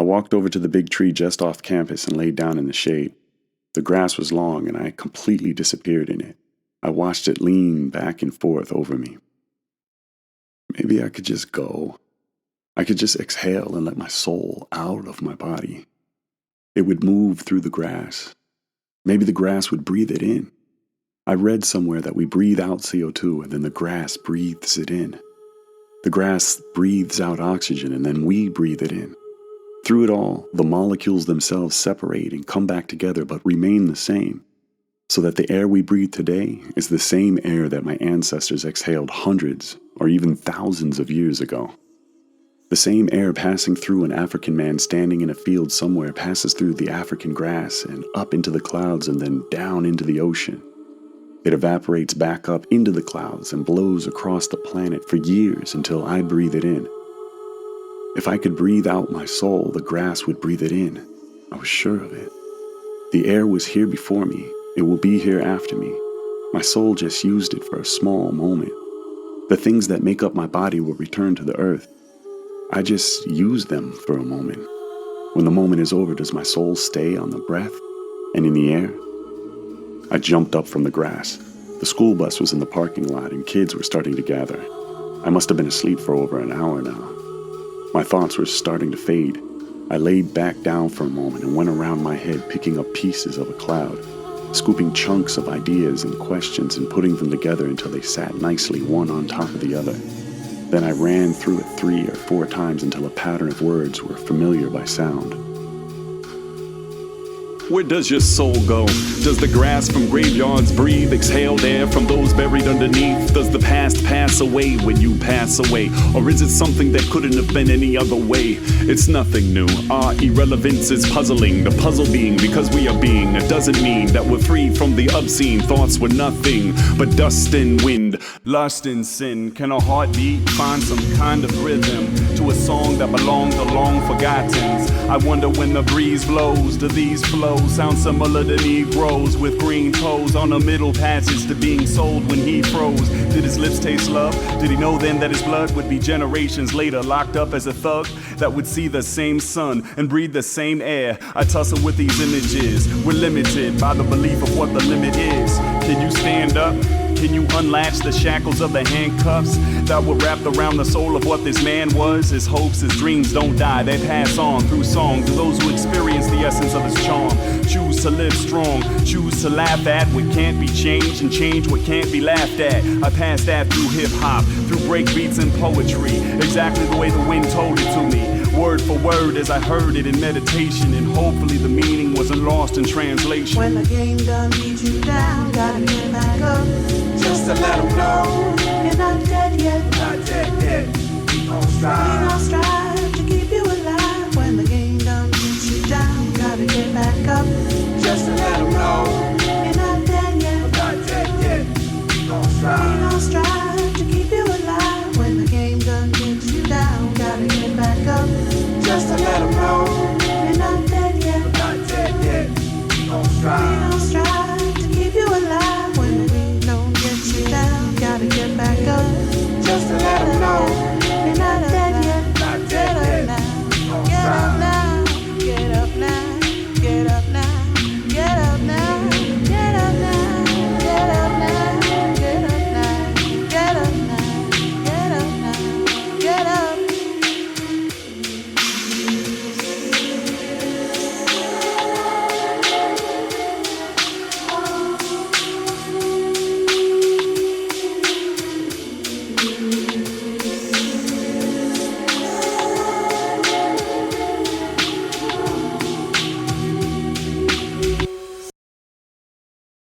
walked over to the big tree just off campus and laid down in the shade. The grass was long and I completely disappeared in it. I watched it lean back and forth over me. Maybe I could just go. I could just exhale and let my soul out of my body. It would move through the grass. Maybe the grass would breathe it in. I read somewhere that we breathe out CO2 and then the grass breathes it in. The grass breathes out oxygen and then we breathe it in. Through it all, the molecules themselves separate and come back together but remain the same, so that the air we breathe today is the same air that my ancestors exhaled hundreds or even thousands of years ago. The same air passing through an African man standing in a field somewhere passes through the African grass and up into the clouds and then down into the ocean. It evaporates back up into the clouds and blows across the planet for years until I breathe it in. If I could breathe out my soul, the grass would breathe it in. I was sure of it. The air was here before me. It will be here after me. My soul just used it for a small moment. The things that make up my body will return to the earth. I just use them for a moment. When the moment is over, does my soul stay on the breath and in the air? I jumped up from the grass. The school bus was in the parking lot and kids were starting to gather. I must have been asleep for over an hour now. My thoughts were starting to fade. I laid back down for a moment and went around my head picking up pieces of a cloud, scooping chunks of ideas and questions and putting them together until they sat nicely one on top of the other. Then I ran through it 3 or 4 times until a pattern of words were familiar by sound. Where does your soul go? Does the grass from graveyards breathe exhaled air from those buried underneath? Does the past pass away when you pass away? Or is it something that couldn't have been any other way? It's nothing new. Our irrelevance is puzzling. The puzzle being because we are being. It doesn't mean that we're free from the obscene. Thoughts were nothing but dust and wind, lust and sin. Can a heartbeat find some kind of rhythm to a song that belonged to long forgottens? I wonder when the breeze blows, do these flows sound similar to Negroes with green toes on a middle passage to being sold when he froze? Did his lips taste love? Did he know then that his blood would be generations later locked up as a thug that would see the same sun and breathe the same air? I tussle with these images. We're limited by the belief of what the limit is. Can you stand up? Can you unlatch the shackles of the handcuffs that were wrapped around the soul of what this man was? His hopes, his dreams don't die, they pass on through song to those who experience the essence of his charm. Choose to live strong, choose to laugh at what can't be changed and change what can't be laughed at. I pass that through hip-hop, through breakbeats and poetry, exactly the way the wind told it to me. Word for word as I heard it in meditation, and hopefully the meaning wasn't lost in translation. When the game done beat you down, gotta get back up, just to let them know you're not dead yet. Not dead yet. We gon' strive to keep you alive. When the game done beat you down, gotta get back up, just to let them know you're not dead yet. Not dead yet. We gon' strive to keep you alive. When the game done beats you down, gotta get back up, just to let them know you're not dead yet. Not dead yet. We gon' strive.